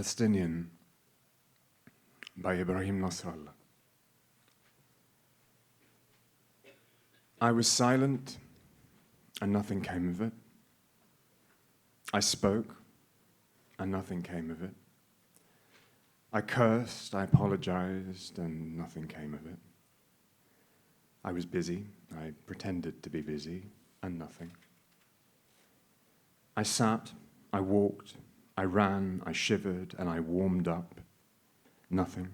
Palestinian by Ibrahim Nasrallah. I was silent and nothing came of it. I spoke and nothing came of it. I cursed, I apologized, and nothing came of it. I was busy, I pretended to be busy, and nothing. I sat, I walked, I ran, I shivered, and I warmed up. Nothing.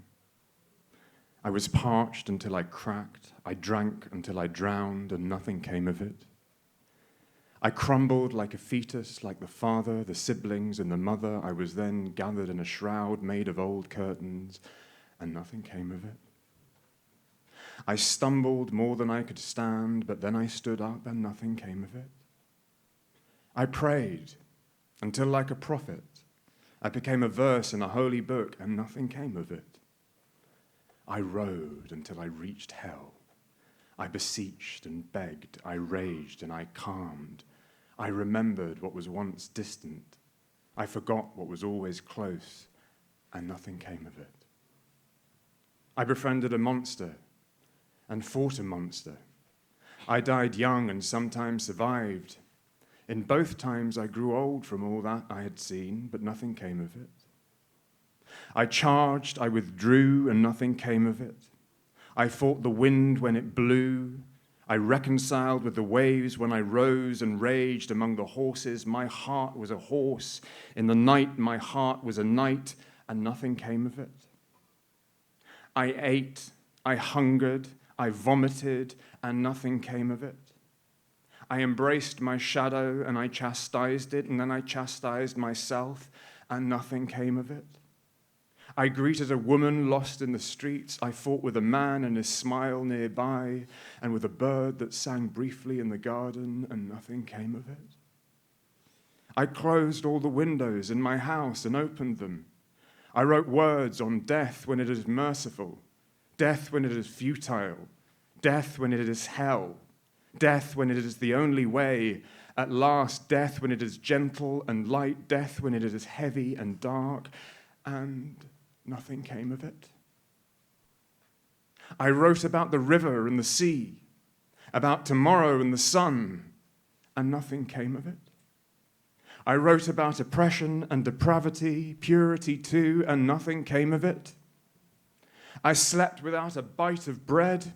I was parched until I cracked, I drank until I drowned, and nothing came of it. I crumbled like a fetus, like the father, the siblings, and the mother. I was then gathered in a shroud made of old curtains, and nothing came of it. I stumbled more than I could stand, but then I stood up, and nothing came of it. I prayed until, like a prophet, I became a verse in a holy book, and nothing came of it. I rode until I reached hell. I beseeched and begged, I raged and I calmed. I remembered what was once distant. I forgot what was always close, and nothing came of it. I befriended a monster and fought a monster. I died young and sometimes survived. In both times I grew old from all that I had seen, but nothing came of it. I charged, I withdrew, and nothing came of it. I fought the wind when it blew. I reconciled with the waves when I rose and raged among the horses. My heart was a horse. In the night, my heart was a knight, and nothing came of it. I ate, I hungered, I vomited, and nothing came of it. I embraced my shadow, and I chastised it, and then I chastised myself, and nothing came of it. I greeted a woman lost in the streets. I fought with a man and his smile nearby, and with a bird that sang briefly in the garden, and nothing came of it. I closed all the windows in my house and opened them. I wrote words on death when it is merciful, death when it is futile, death when it is hell, death when it is the only way, at last death when it is gentle and light, death when it is heavy and dark, and nothing came of it. I wrote about the river and the sea, about tomorrow and the sun, and nothing came of it. I wrote about oppression and depravity, purity too, and nothing came of it. I slept without a bite of bread.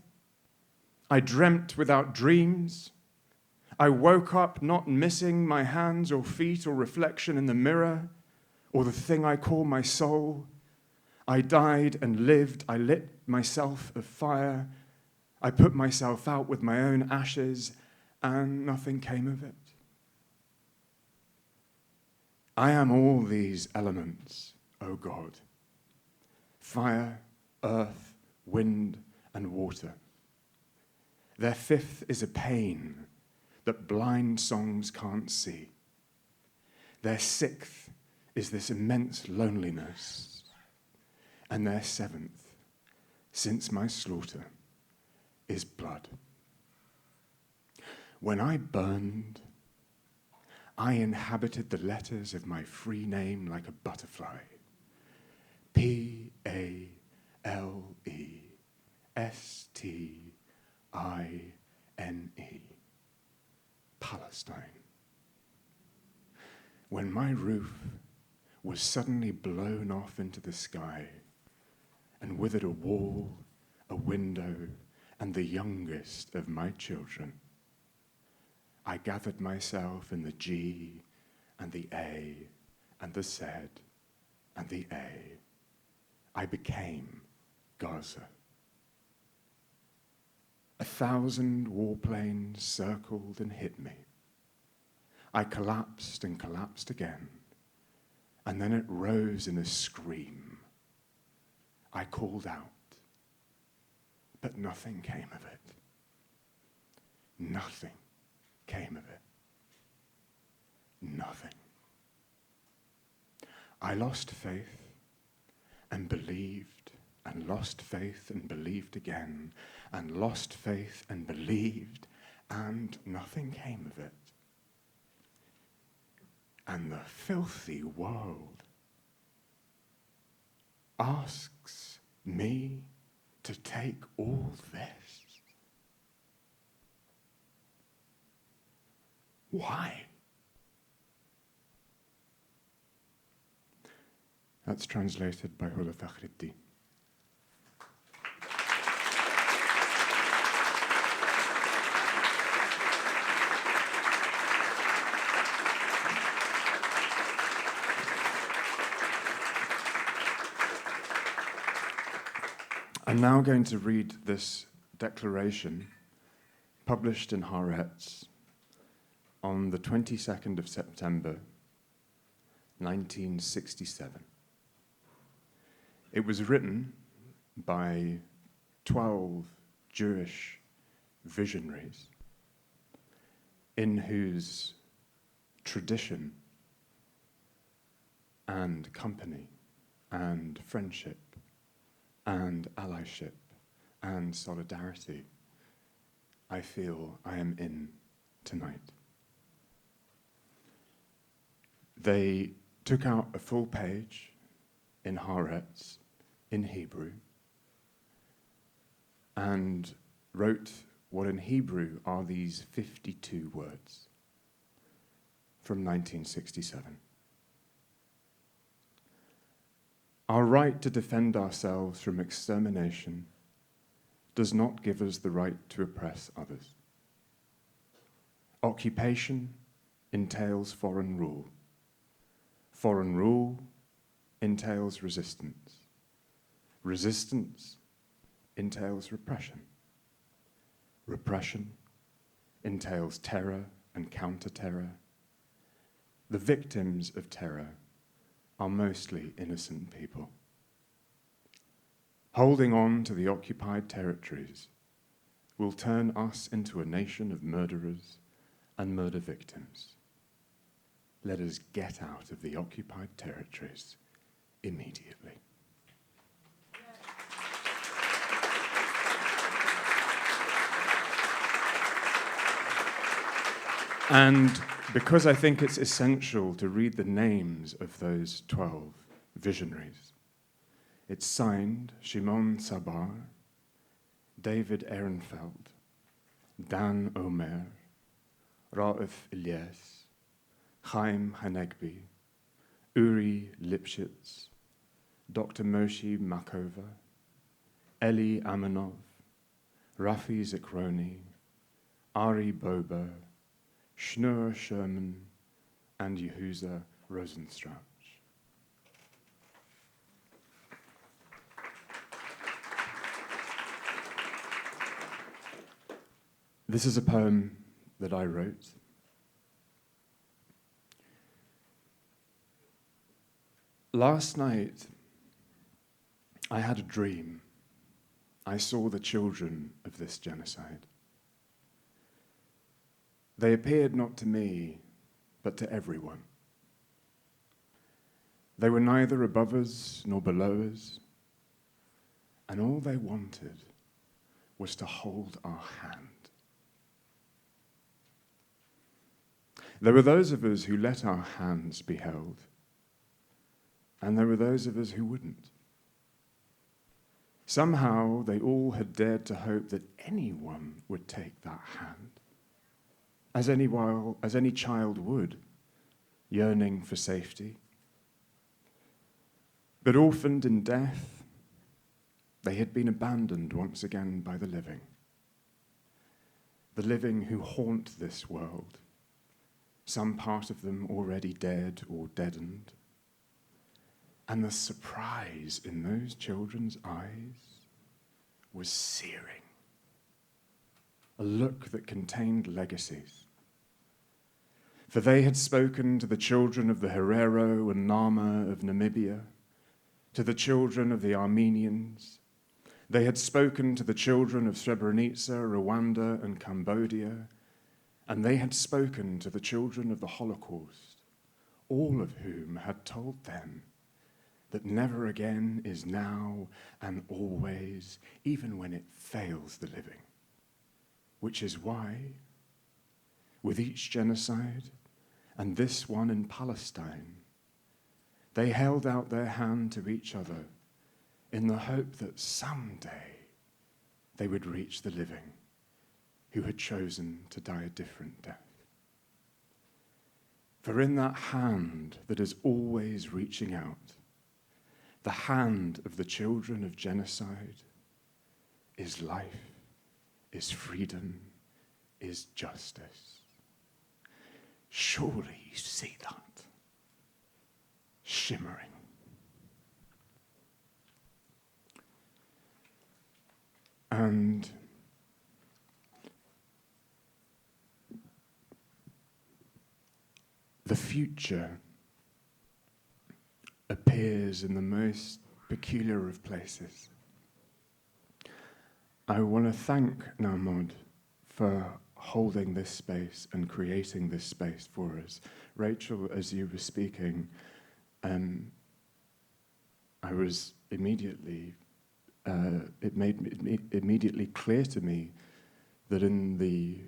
I dreamt without dreams. I woke up not missing my hands or feet or reflection in the mirror or the thing I call my soul. I died and lived. I lit myself of fire. I put myself out with my own ashes, and nothing came of it. I am all these elements, O God: fire, earth, wind, and water. Their fifth is a pain that blind songs can't see. Their sixth is this immense loneliness. And their seventh, since my slaughter, is blood. When I burned, I inhabited the letters of my free name like a butterfly. Palestine. Palestine. When my roof was suddenly blown off into the sky, and withered a wall, a window, and the youngest of my children, I gathered myself in the G and the A and the Z and the A. I became Gaza. 1,000 warplanes circled and hit me. I collapsed and collapsed again, and then it rose in a scream. I called out, but nothing came of it. Nothing came of it. Nothing. I lost faith and believed, and lost faith and believed again, and lost faith and believed, and nothing came of it. And the filthy world asks me to take all this? Why? That's translated by Hula Fakhriddin. I'm now going to read this declaration published in Haaretz on the 22nd of September, 1967. It was written by 12 Jewish visionaries in whose tradition and company and friendship and allyship and solidarity I feel I am in tonight. They took out a full page in Haaretz, in Hebrew, and wrote what in Hebrew are these 52 words from 1967. Our right to defend ourselves from extermination does not give us the right to oppress others. Occupation entails foreign rule. Foreign rule entails resistance. Resistance entails repression. Repression entails terror and counter-terror. The victims of terror are mostly innocent people. Holding on to the occupied territories will turn us into a nation of murderers and murder victims. Let us get out of the occupied territories immediately. And because I think it's essential to read the names of those 12 visionaries, it's signed Shimon Sabar, David Ehrenfeld, Dan Omer, Raif Ilyes, Chaim Hanegbi, Uri Lipschitz, Dr. Moshe Makova, Eli Amanov, Rafi Zikroni, Ari Bober, Schnur Sherman, and Yehuza Rosenstrauch. This is a poem that I wrote. Last night, I had a dream. I saw the children of this genocide. They appeared not to me, but to everyone. They were neither above us nor below us, and all they wanted was to hold our hand. There were those of us who let our hands be held, and there were those of us who wouldn't. Somehow they all had dared to hope that anyone would take that hand, as any child would, yearning for safety. But orphaned in death, they had been abandoned once again by the living who haunt this world, some part of them already dead or deadened. And the surprise in those children's eyes was searing. A look that contained legacies. For they had spoken to the children of the Herero and Nama of Namibia, to the children of the Armenians. They had spoken to the children of Srebrenica, Rwanda, and Cambodia, and they had spoken to the children of the Holocaust, all of whom had told them that never again is now and always, even when it fails the living. Which is why, with each genocide, and this one in Palestine, they held out their hand to each other in the hope that someday they would reach the living who had chosen to die a different death. For in that hand that is always reaching out, the hand of the children of genocide, is life, is freedom, is justice. Surely you see that shimmering. And the future appears in the most peculiar of places. I want to thank Mahmoud for holding this space and creating this space for us. Rachel, as you were speaking, I was immediately, it made immediately clear to me that in the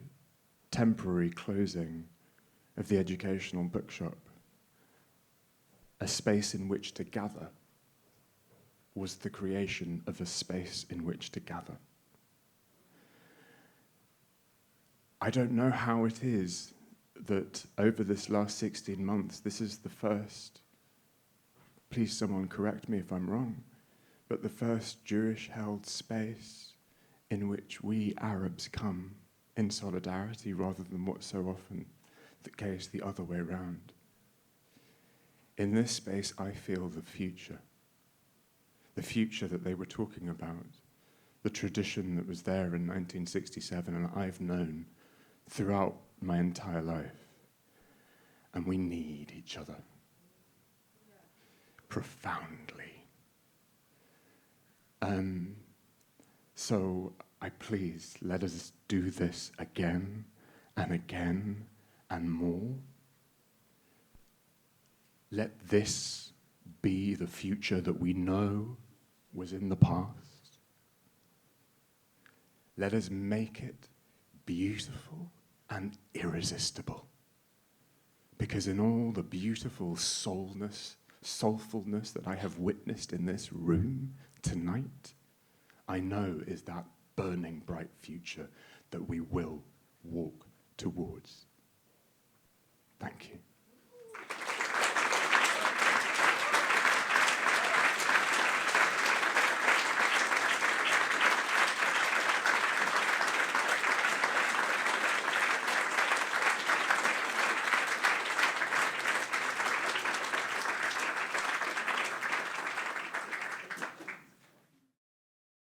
temporary closing of the Educational Bookshop, a space in which to gather was the creation of a space in which to gather. I don't know how it is that over this last 16 months, this is the first, please someone correct me if I'm wrong, but the first Jewish-held space in which we Arabs come in solidarity rather than what's so often the case the other way around. In this space, I feel the future that they were talking about, the tradition that was there in 1967 and I've known throughout my entire life. And we need each other profoundly. So I please, let us do this again and again and more. Let this be the future that we know was in the past. Let us make it beautiful and irresistible. Because in all the beautiful soulfulness that I have witnessed in this room tonight, I know is that burning bright future that we will walk towards. Thank you.